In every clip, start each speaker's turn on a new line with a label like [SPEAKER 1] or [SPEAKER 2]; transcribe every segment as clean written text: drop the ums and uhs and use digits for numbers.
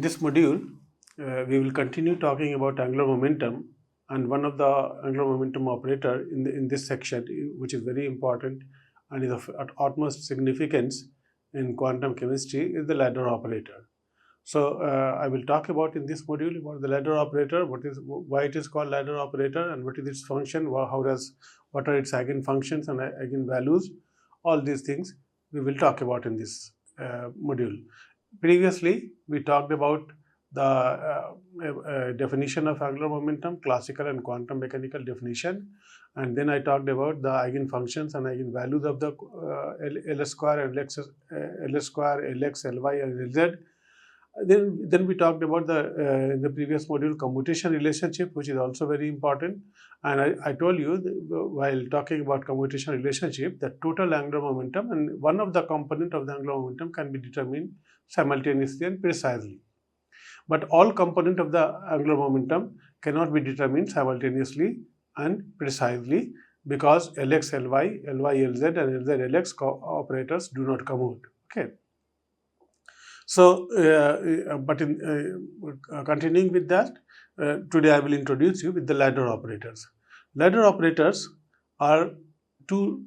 [SPEAKER 1] this module, we will continue talking about angular momentum, and one of the angular momentum operator in this section, which is very important and is of utmost significance in quantum chemistry, is the ladder operator. So I will talk about in this module about the ladder operator, why it is called ladder operator, and what is its function, what are its eigenfunctions and eigenvalues. All these things we will talk about in this module. Previously, we talked about the definition of angular momentum, classical and quantum mechanical definition, and then I talked about the eigenfunctions and eigenvalues of the L square, L square, Lx, Ly, and Lz. Then we talked about the in the previous module commutation relationship, which is also very important. And I told you while talking about commutation relationship, the total angular momentum and one of the component of the angular momentum can be determined simultaneously and precisely. But all component of the angular momentum cannot be determined simultaneously and precisely because Lx, Ly, Ly, Lz, and Lz, Lx operators do not commute. Okay. So, continuing with that, today I will introduce you with the ladder operators. Ladder operators are two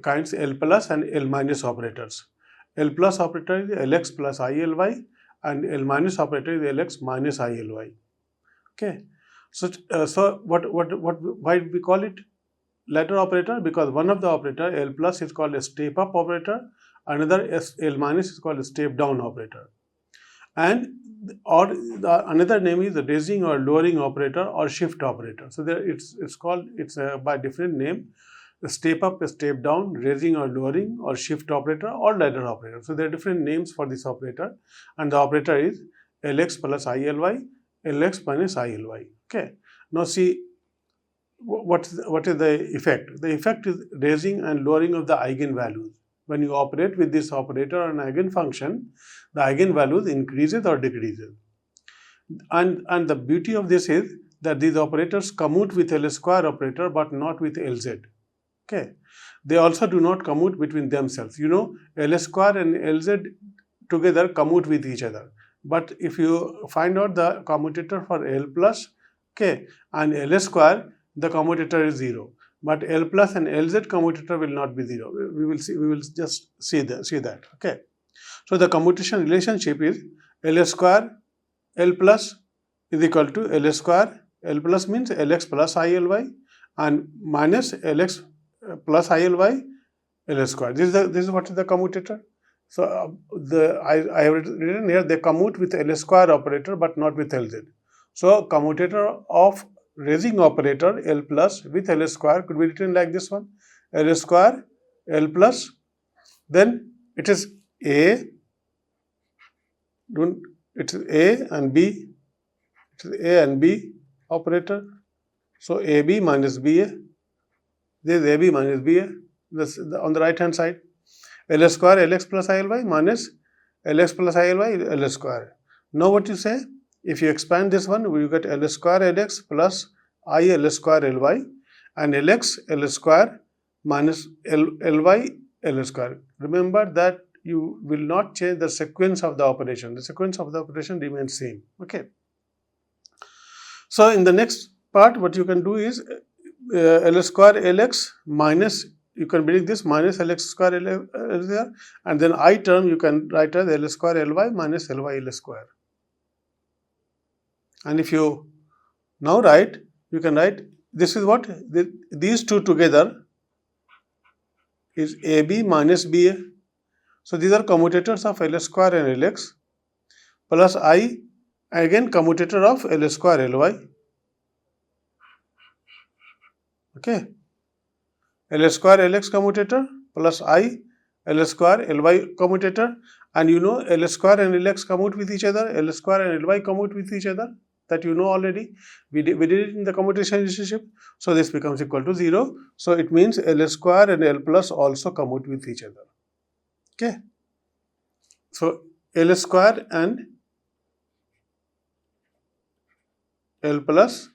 [SPEAKER 1] kinds, L plus and L minus operators. L plus operator is Lx plus ILy, and L minus operator is Lx minus ILy. Okay. So why we call it ladder operator? Because one of the operator, L plus, is called a step up operator. Another L minus is called a step down operator, and another name is the raising or lowering operator or shift operator. So there it's by different name: the step up, a step down, raising or lowering, or shift operator or ladder operator. So there are different names for this operator, and the operator is Lx plus ILy, Lx minus ILy. Okay. Now see what is the effect? The effect is raising and lowering of the eigenvalues. When you operate with this operator on eigenfunction, the eigenvalues increases or decreases. And the beauty of this is that these operators commute with L square operator but not with Lz. Okay. They also do not commute between themselves. You know, L square and Lz together commute with each other. But if you find out the commutator for L plus, okay, and L square, the commutator is 0. But L plus and Lz commutator will not be 0. We will see. We will just see that. Okay. So the commutation relationship is L square L plus is equal to L square. L plus means Lx plus ILy and minus Lx plus ILy L square. This is what is the commutator. So I have written here they commute with L square operator but not with Lz. So commutator of raising operator L plus with L square could be written like this one: L square L plus, then it is A, it is A and B, it is A and B operator. So AB minus BA, this is AB minus BA, this on the right hand side. L square Lx plus ILy minus Lx plus ILy L square. Now what you say? If you expand this one, you get L square Lx plus I L square Ly and Lx L square minus Ly L square. Remember that you will not change the sequence of the operation. The sequence of the operation remains same. Okay. So in the next part, what you can do is L square Lx minus, you can bring this minus Lx square L there, and then I term you can write as L square Ly minus Ly L square. And if you now write, you can write this is what these two together is AB minus BA. So these are commutators of L square and Lx plus I, again commutator of L square Ly. Okay. L square Lx commutator plus I L square Ly commutator, and you know L square and Lx commute with each other, L square and Ly commute with each other. That you know already. We did it in the commutation relationship. So this becomes equal to 0. So it means L square and L plus also commute with each other. Okay. So L square and L plus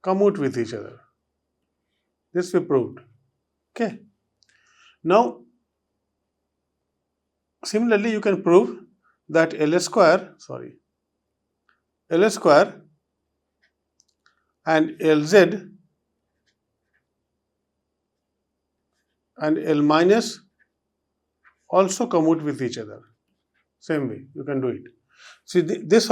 [SPEAKER 1] commute with each other. This we proved. Okay. Now Similarly, you can prove that L square and Lz and L minus also commute with each other. Same way you can do it. See, this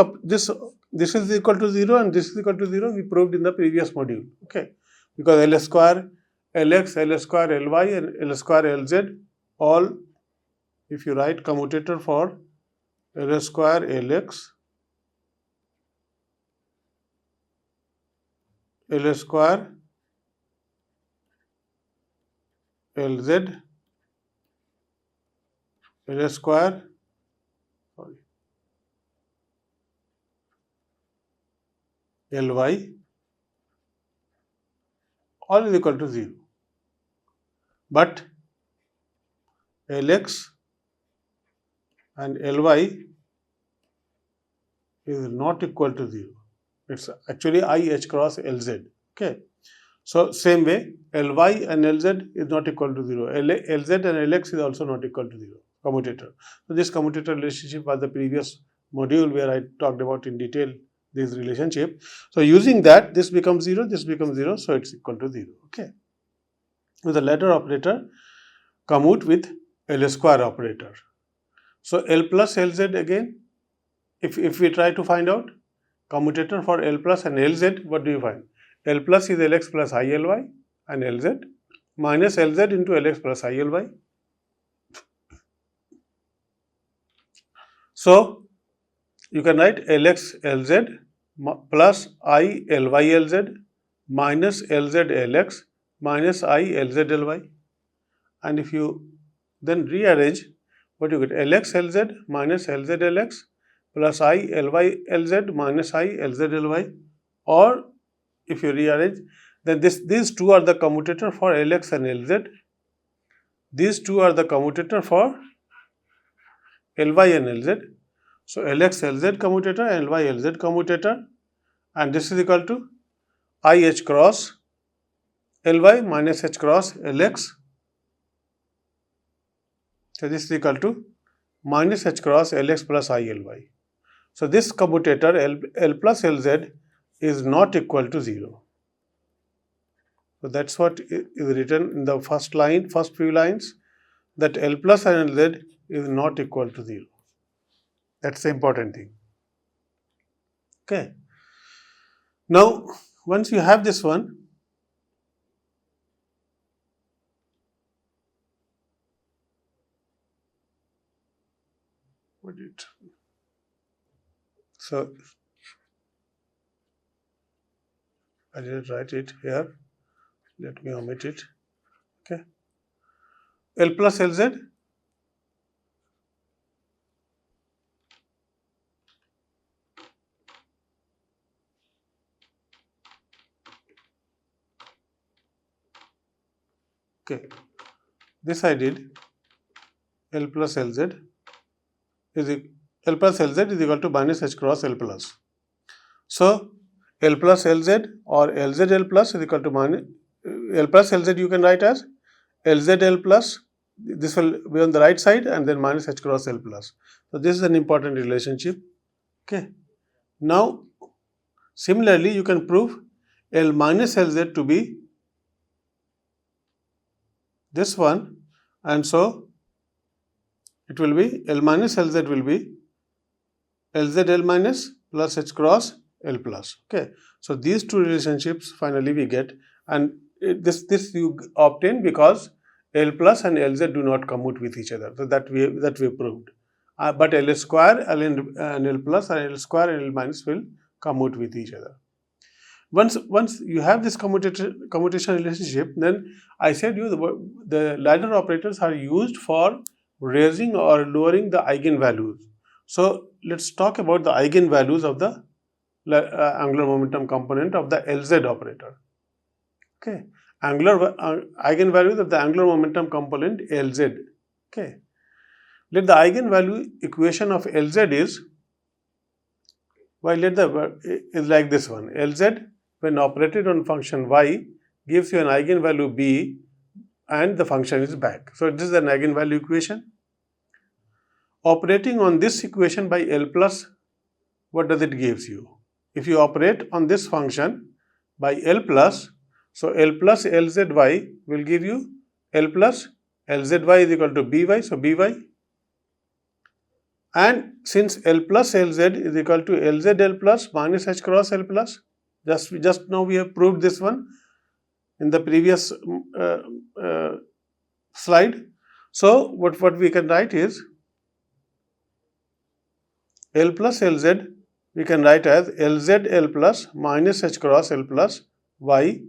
[SPEAKER 1] is equal to 0 and this is equal to 0. We proved in the previous module. Okay, because L square Lx, L square Ly, and L square Lz all, if you write commutator for L square Lx, L square Lz, L square Ly, all is equal to 0. But Lx and Ly is not equal to 0. It's actually IH cross Lz. Okay. So same way, Ly and Lz is not equal to 0. Lz and Lx is also not equal to 0. Commutator. So this commutator relationship was the previous module where I talked about in detail this relationship. So using that, this becomes 0, this becomes 0, so it's equal to 0. Okay. With the ladder operator commute with L square operator. So L plus Lz again, if we try to find out commutator for L plus and Lz, what do you find? L plus is Lx plus ILy and Lz minus Lz into Lx plus ILy. So you can write Lx Lz plus I Ly Lz minus Lz Lx minus I Lz Ly. And if you then rearrange, what you get? Lx Lz minus Lz Lx plus I Ly Lz minus I Lz Ly. Or if you rearrange, then these two are the commutator for Lx and Lz. These two are the commutator for Ly and Lz. So Lx Lz commutator and Ly Lz commutator, and this is equal to IH cross Ly minus H cross Lx. So this is equal to minus H cross Lx plus ILy. So this commutator L plus Lz is not equal to 0. So that's what is written in the first few lines, that L plus and Lz is not equal to 0. That's the important thing. Okay. Now, once you have this one, so I didn't write it here. Let me omit it. Okay. L plus Lz okay. This I did. L plus Lz is equal to minus H cross L plus. So L plus Lz or Lz L plus is equal to minus L plus Lz, you can write as Lz L plus. This will be on the right side and then minus H cross L plus. So this is an important relationship. Okay. Now similarly, you can prove L minus Lz to be this one, and so it will be L minus Lz will be Lz L minus plus H cross L plus. Okay. So these two relationships finally we get, and this you obtain because L plus and Lz do not commute with each other. So that we proved. But L square and L plus and L square and L minus will commute with each other. Once you have this commutation relationship, then I said you the ladder operators are used for raising or lowering the eigenvalues. So let's talk about the eigenvalues of the angular momentum component of the Lz operator. Okay, eigenvalues of the angular momentum component Lz. Okay, let the eigenvalue equation of Lz is, is like this one. Lz when operated on function y gives you an eigenvalue b and the function is back. So this is an eigenvalue equation. operating on this equation by L plus, what does it gives you? If you operate on this function by L plus, so L plus Lzy will give you L plus Lzy is equal to By, so By. And since L plus Lz is equal to Lz L plus minus H cross L plus, just now we have proved this one in the previous slide. So what we can write is L plus Lz we can write as Lz L plus minus H cross L plus Y.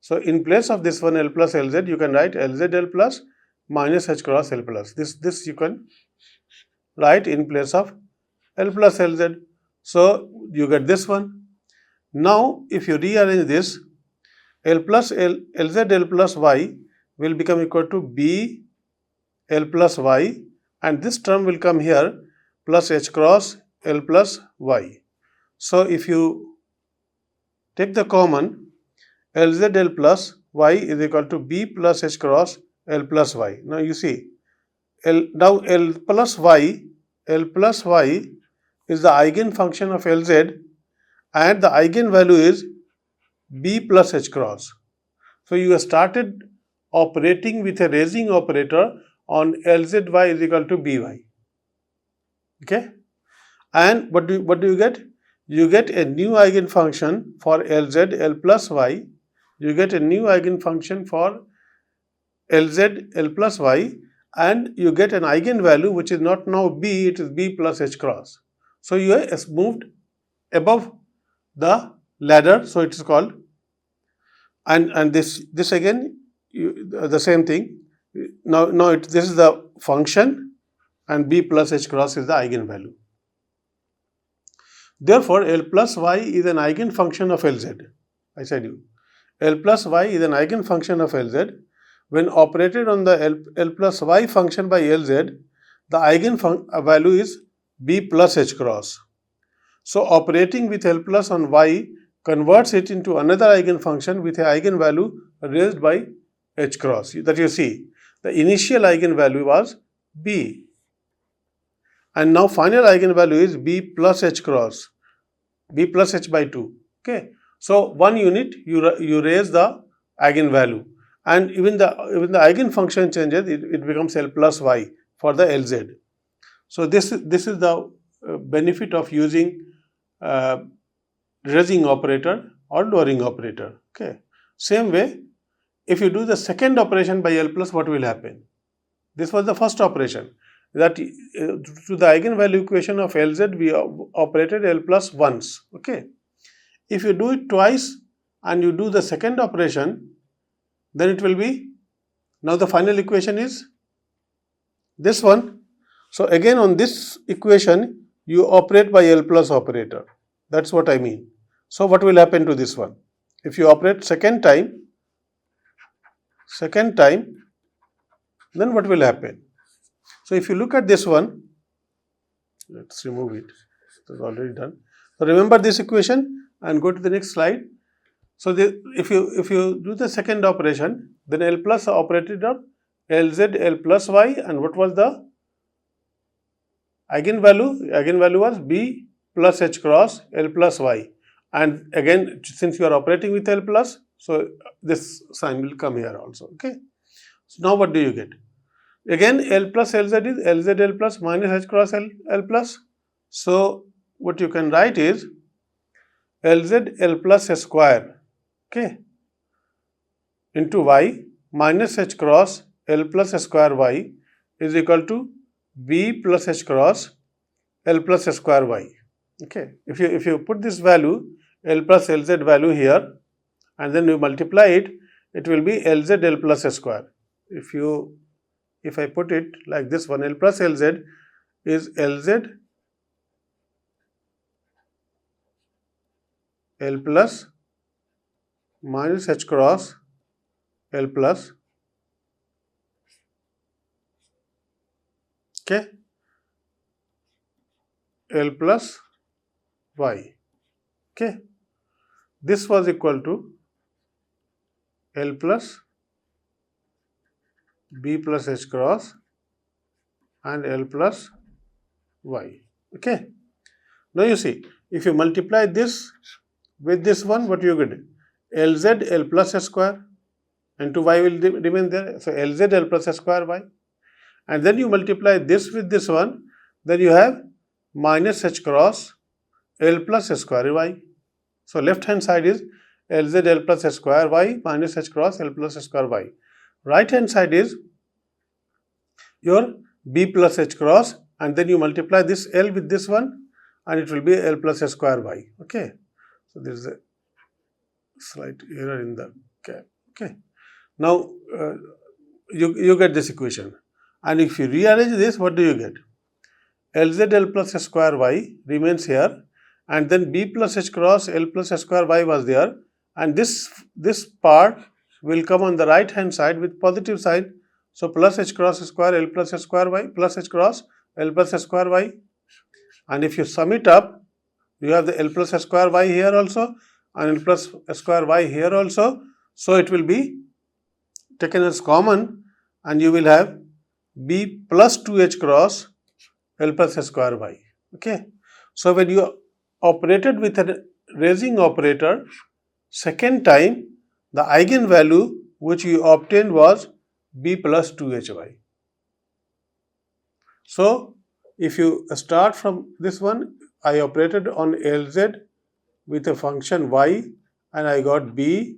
[SPEAKER 1] So in place of this one L plus Lz, you can write Lz L plus minus H cross L plus. This you can write in place of L plus Lz. So you get this one. Now if you rearrange this, L plus Lz L plus Y will become equal to B L plus Y, and this term will come here plus H cross L plus Y. So if you take the common, Lz L plus Y is equal to B plus H cross L plus Y. Now you see, now L plus Y is the eigenfunction of Lz, and the eigenvalue is B plus H cross. So you have started operating with a raising operator on Lzy is equal to By. Okay, and what do you get? You get a new eigenfunction for Lz L plus Y. You get a new eigenfunction for Lz L plus Y, and you get an eigenvalue which is not now B, it is B plus H cross. So you have moved above the ladder, so it is called, and this again the same thing. Now this is the function, and B plus H cross is the eigenvalue. Therefore, L plus Y is an eigenfunction of Lz. I said you, L plus Y is an eigenfunction of Lz. When operated on the L plus Y function by Lz, the eigenvalue is B plus H cross. So operating with L plus on Y converts it into another eigenfunction with an eigenvalue raised by H cross. That you see, the initial eigenvalue was B, and now final eigenvalue is B plus H cross, B plus H by 2. Okay, so 1 unit you raise the eigenvalue, and even the eigenfunction changes, it becomes L plus Y for the Lz. So this is the benefit of using raising operator or lowering operator. Okay, same way, if you do the second operation by L plus, what will happen? This was the first operation, that to the eigenvalue equation of Lz we operated L plus once. Okay, if you do it twice and you do the second operation, then it will be, now the final equation is this one. So again on this equation you operate by L plus operator. That's what I mean. So what will happen to this one? If you operate second time, then what will happen? So if you look at this one, let's remove it, it is already done. So remember this equation and go to the next slide. So if you do the second operation, then L plus operated on Lz L plus Y, and what was the eigenvalue? Eigenvalue was B plus H cross L plus Y, and again since you are operating with L plus, so this sign will come here also. Okay, so now what do you get? Again L plus Lz is Lz L plus minus H cross L plus. So what you can write is Lz L plus square, okay, into Y minus H cross L plus square Y is equal to B plus H cross L plus square Y. Okay, if you put this value L plus Lz value here and then you multiply it, it will be Lz L plus square. If I put it like this one, L plus Lz is Lz L plus minus H cross L plus, okay, L plus Y. Okay, this was equal to L plus B plus H cross and L plus y. Okay. Now you see, if you multiply this with this one, what you get? Lz L plus S square, and 2y will remain there. So Lz L plus S square y. And then you multiply this with this one, then you have minus h cross L plus S square y. So left hand side is Lz L plus S square y minus h cross L plus S square y. Right hand side is your b plus h cross, and then you multiply this L with this one, and it will be L plus S square y. Okay. So there is a slight error in the cap. Okay. Now you get this equation, and if you rearrange this, what do you get? Lz L plus S square y remains here, and then b plus h cross L plus S square y was there, and this part will come on the right hand side with positive sign. So plus h cross square L plus S square y plus h cross L plus S square y, and if you sum it up, you have the L plus S square y here also and L plus S square y here also. So it will be taken as common, and you will have b plus 2h cross L plus S square y. Okay. So when you operated with a raising operator, second time the eigenvalue which you obtained was b plus 2hy. So if you start from this one, I operated on Lz with a function y, and I got b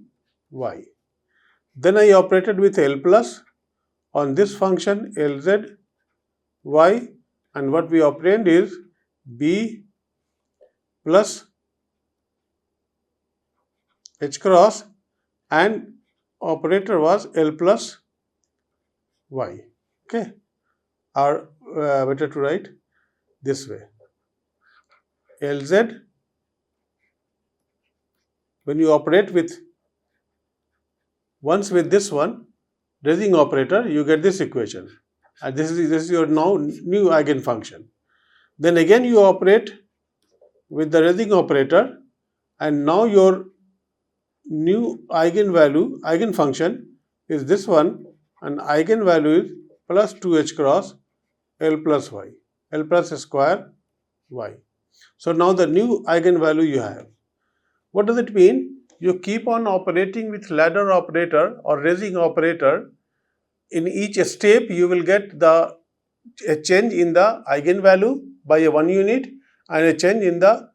[SPEAKER 1] y. Then I operated with L plus on this function Lz y, and what we obtained is b plus h cross, and operator was L plus y. Okay. Or better to write this way. Lz, when you operate with once with this one raising operator, you get this equation, and this is your now new eigenfunction. Then again you operate with the raising operator, and now your new eigenfunction is this one, and eigenvalue is plus 2h cross L plus y, L plus square y. So now the new eigenvalue you have. What does it mean? You keep on operating with ladder operator or raising operator. In each step you will get a change in the eigenvalue by a 1 unit, and a change in the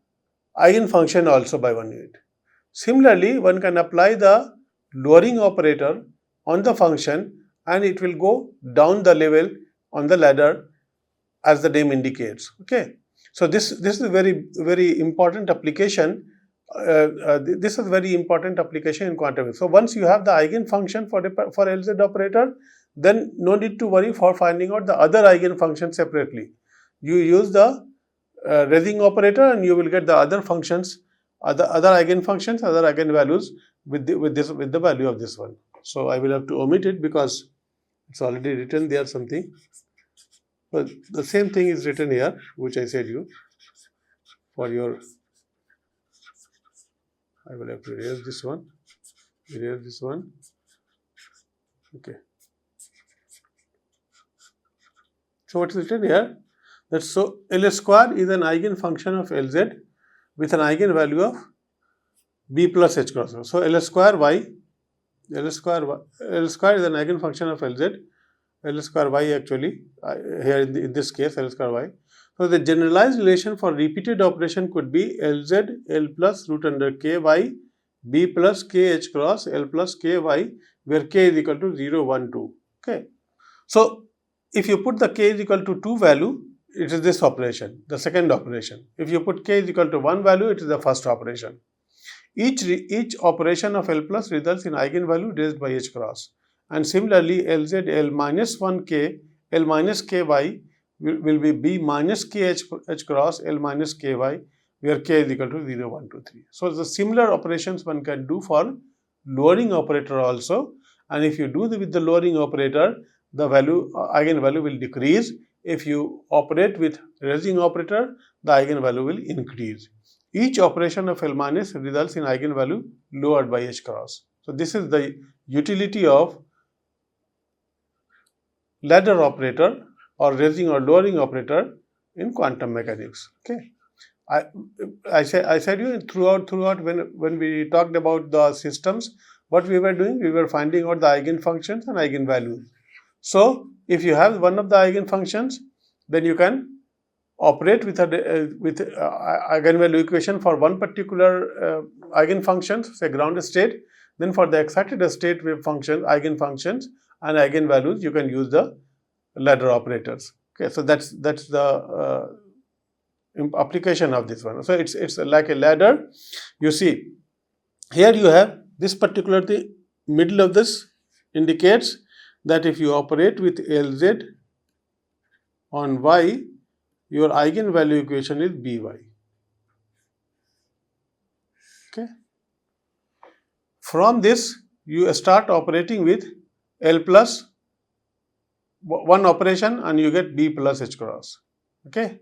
[SPEAKER 1] eigenfunction also by 1 unit. Similarly, one can apply the lowering operator on the function, and it will go down the level on the ladder as the name indicates. Okay. So this is a very important application. This is very important application in quantum physics. So once you have the eigenfunction for Lz operator, then no need to worry for finding out the other eigenfunction separately. You use the raising operator, and you will get the other functions, other eigenfunctions, other eigenvalues with the value of this one. So I will have to omit it because it's already written there something. But the same thing is written here, which I said you for your. I will have to erase this one. Erase this one. Okay. So what is written here? That so L square is an eigenfunction of Lz with an eigenvalue of b plus h cross. So L square is an eigenfunction of Lz. L square y actually here in this case L square y. So the generalized relation for repeated operation could be Lz L plus root under ky b plus kh cross L plus ky, where k is equal to 0, 1, 2. Okay. So if you put the k is equal to 2 value, it is this operation, the second operation. If you put k is equal to 1 value, it is the first operation. Each operation of L plus results in eigenvalue raised by h cross. And similarly, Lz L minus 1k, L minus ky will be b minus kh cross L minus ky, where k is equal to 0, 1, 2, 3. So the similar operations one can do for lowering operator also. And if you do with the lowering operator, the eigenvalue will decrease. If you operate with raising operator, the eigenvalue will increase. Each operation of L minus results in eigenvalue lowered by h cross. So this is the utility of ladder operator or raising or lowering operator in quantum mechanics. Okay, I said you throughout when we talked about the systems, what we were doing, we were finding out the eigenfunctions and eigenvalues. So if you have one of the eigenfunctions, then you can operate with eigenvalue equation for one particular eigenfunctions, say ground state. Then for the excited state wave function, eigenfunctions and eigenvalues, you can use the ladder operators. Okay, so that's the application of this one. So it's like a ladder. You see, here you have this particular thing, middle of this indicates that if you operate with Lz on y, your eigenvalue equation is By. Okay. From this, you start operating with L plus one operation and you get B plus H cross. Okay.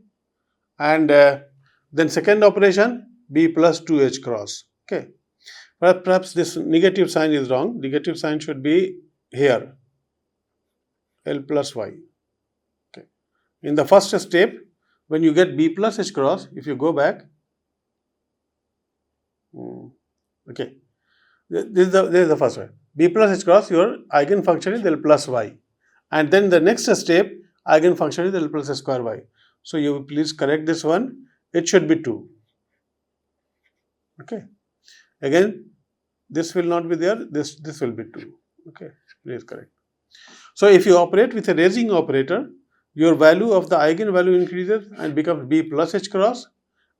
[SPEAKER 1] And then second operation, B plus 2H cross. Okay. Perhaps this negative sign is wrong. Negative sign should be here, L plus Y. Okay. In the first step, when you get B plus H cross, if you go back, okay, this is the first one. B plus H cross, your eigenfunction is L plus Y. And then the next step, eigenfunction is L plus square Y. So you please correct this one. It should be 2. Okay. Again, this will not be there. This will be 2. Okay. Please correct. So if you operate with a raising operator, your value of the eigenvalue increases and becomes B plus H cross,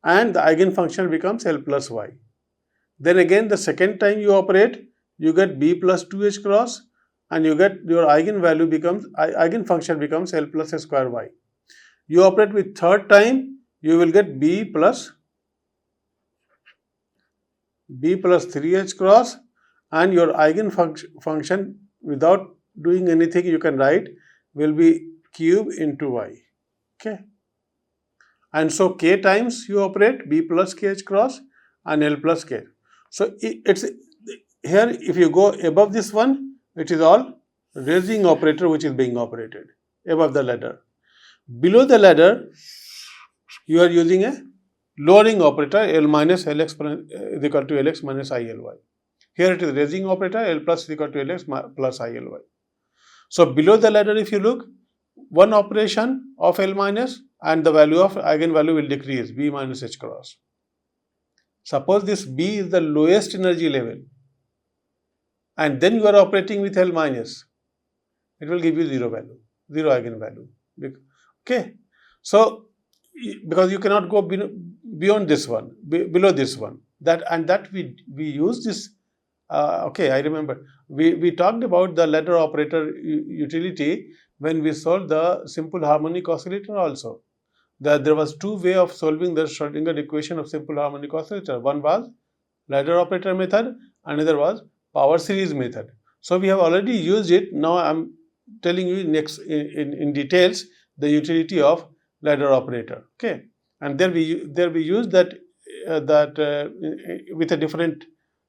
[SPEAKER 1] and the eigenfunction becomes L plus Y. Then again, the second time you operate, you get B plus 2H cross, and you get your eigenfunction becomes L plus square Y. You operate with third time, you will get B plus 3H cross, and your eigenfunction without doing anything you can write will be cube into Y. Okay. And so K times you operate B plus KH cross and L plus K. So it's here, if you go above this one, it is all raising operator which is being operated above the ladder. Below the ladder, you are using a lowering operator, L minus Lx is equal to Lx minus ILy. Here it is raising operator, L plus is equal to Lx plus ILy. So below the ladder, if you look, one operation of L minus and the value of eigenvalue will decrease, B minus H cross. Suppose this B is the lowest energy level, and then you are operating with L minus, it will give you zero eigenvalue. Okay. So because you cannot go beyond this one, below this one. That we use this. Okay, I remember. We talked about the ladder operator utility when we solved the simple harmonic oscillator also. There was two ways of solving the Schrodinger equation of simple harmonic oscillator. One was ladder operator method, another was power series method. So we have already used it. Now I am telling you next in details the utility of ladder operator. Okay, and there we use that with a different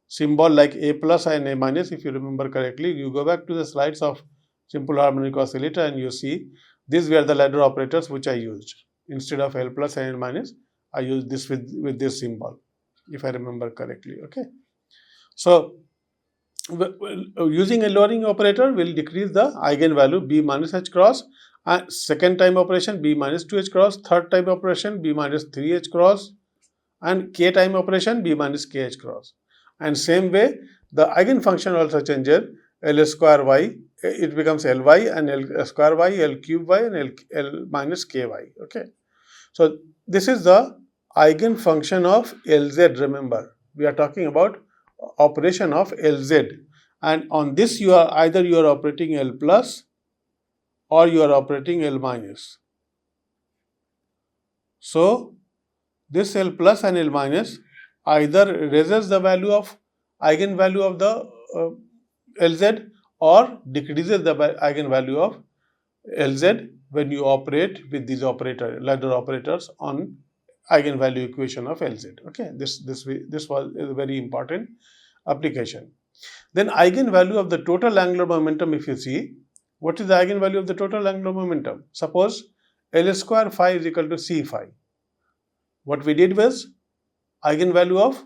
[SPEAKER 1] symbol like A plus and A minus. If you remember correctly, you go back to the slides of simple harmonic oscillator and you see these were the ladder operators which I used. Instead of L plus and L minus, I used this with this symbol, if I remember correctly. Okay, so using a lowering operator will decrease the eigenvalue B minus H cross, and second time operation B minus 2H cross, third time operation B minus 3H cross, and K time operation B minus KH cross. And same way the eigenfunction also changes, L square Y, it becomes Ly, and L square Y, L cube Y, and L minus Ky. Okay, so this is the eigenfunction of Lz. Remember, we are talking about operation of Lz, and on this you are operating L plus or you are operating L minus. So this L plus and L minus either raises the value of eigenvalue of the Lz or decreases the eigenvalue of Lz when you operate with these ladder operators on eigenvalue equation of Lz. Okay, this was a very important application. Then eigenvalue of the total angular momentum, if you see, what is the eigenvalue of the total angular momentum? Suppose L square phi is equal to C phi. What we did was eigenvalue of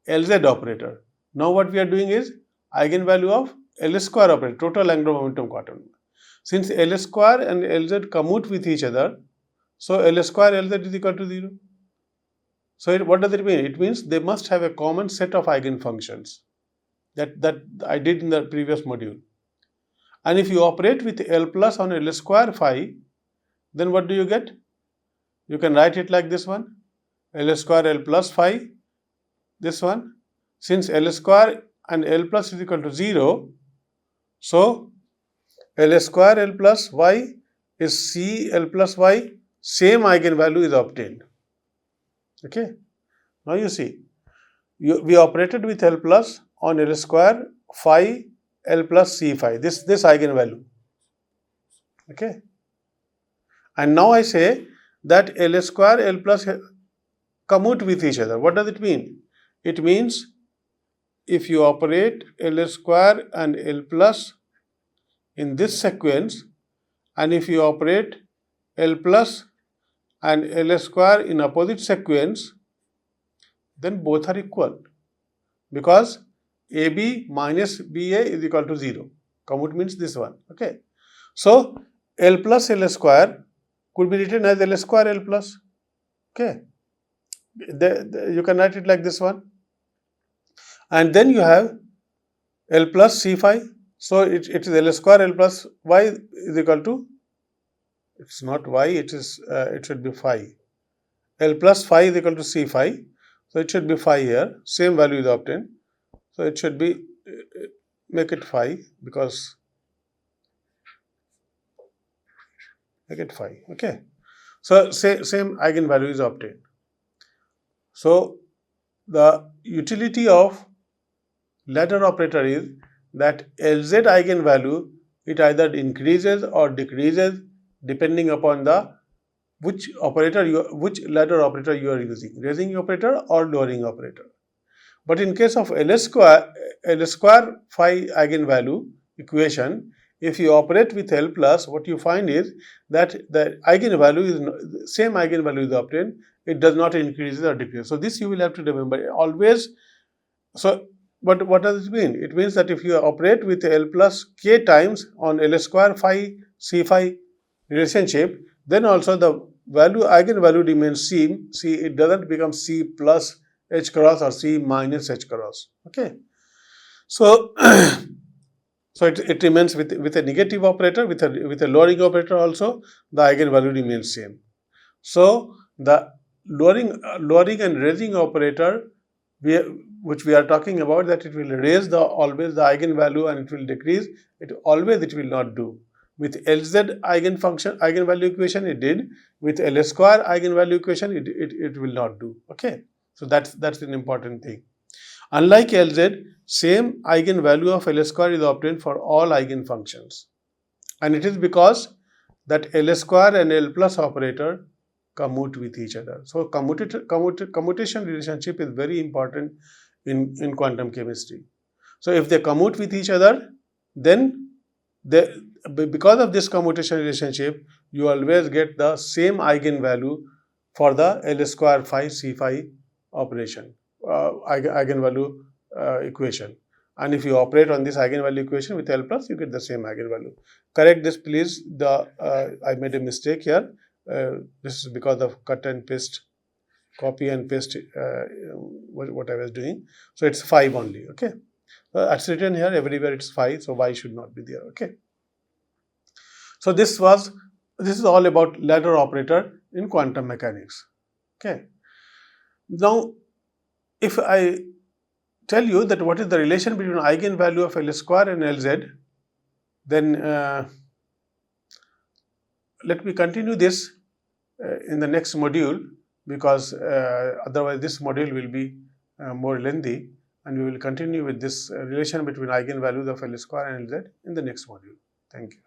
[SPEAKER 1] Lz operator. Now what we are doing is eigenvalue of L square operator, total angular momentum quantum. Since L square and Lz commute with each other, so L square Lz is equal to 0. So what does it mean? It means they must have a common set of eigenfunctions that I did in the previous module. And if you operate with L plus on L square phi, then what do you get? You can write it like this one, L square L plus phi, this one. Since L square and L plus is equal to 0, so L square L plus y is C L plus y, same eigenvalue is obtained. Okay. Now you see, we operated with L plus on L square phi L plus C phi, this eigenvalue. Okay. And now I say that L square L plus commute with each other. What does it mean? It means if you operate L square and L plus in this sequence, and if you operate L plus and L square in opposite sequence, then both are equal, because AB minus BA is equal to 0. Commute means this one. Okay. So L plus L square could be written as L square L plus. Okay. You can write it like this one. And then you have L plus C phi. So it is L square L plus y is equal to, it's not y, it should be phi. L plus phi is equal to C phi. So it should be phi here. Same value is obtained. So it should be, make it phi, because make it phi. Okay. So same eigenvalue is obtained. So the utility of ladder operator is that Lz eigenvalue, it either increases or decreases depending upon the which ladder operator you are using, raising operator or lowering operator. But in case of L square phi eigenvalue equation, if you operate with L plus, what you find is that the eigenvalue is same eigenvalue is obtained. It does not increase or decrease. So this you will have to remember always. So but what does it mean? It means that if you operate with L plus k times on L square phi C phi relationship, then also the eigenvalue remains C. It doesn't become C plus H cross or C minus H cross. Okay. So so it remains with a negative operator, with a lowering operator also, the eigenvalue remains same. So the lowering and raising operator, which we are talking about, that it will raise always the eigenvalue and it will decrease, it will not do. With Lz eigenvalue equation it did, with L square eigenvalue equation it will not do. Okay. So that's an important thing. Unlike Lz, same eigenvalue of L square is obtained for all eigenfunctions, and it is because that L square and L plus operator commute with each other. So commutation relationship is very important in quantum chemistry. So if they commute with each other, then because of this commutation relationship, you always get the same eigenvalue for the L square phi C phi operation, eigenvalue equation. And if you operate on this eigenvalue equation with L plus, you get the same eigenvalue. Correct this please. I made a mistake here. This is because of cut and paste, copy and paste what I was doing. So it's 5 only. Okay. It's written here, everywhere it's 5, so y should not be there. Okay. So this is all about ladder operator in quantum mechanics. Okay. Now, if I tell you that what is the relation between eigenvalue of L square and Lz, then let me continue this in the next module, because otherwise this module will be more lengthy, and we will continue with this relation between eigenvalues of L square and Lz in the next module. Thank you.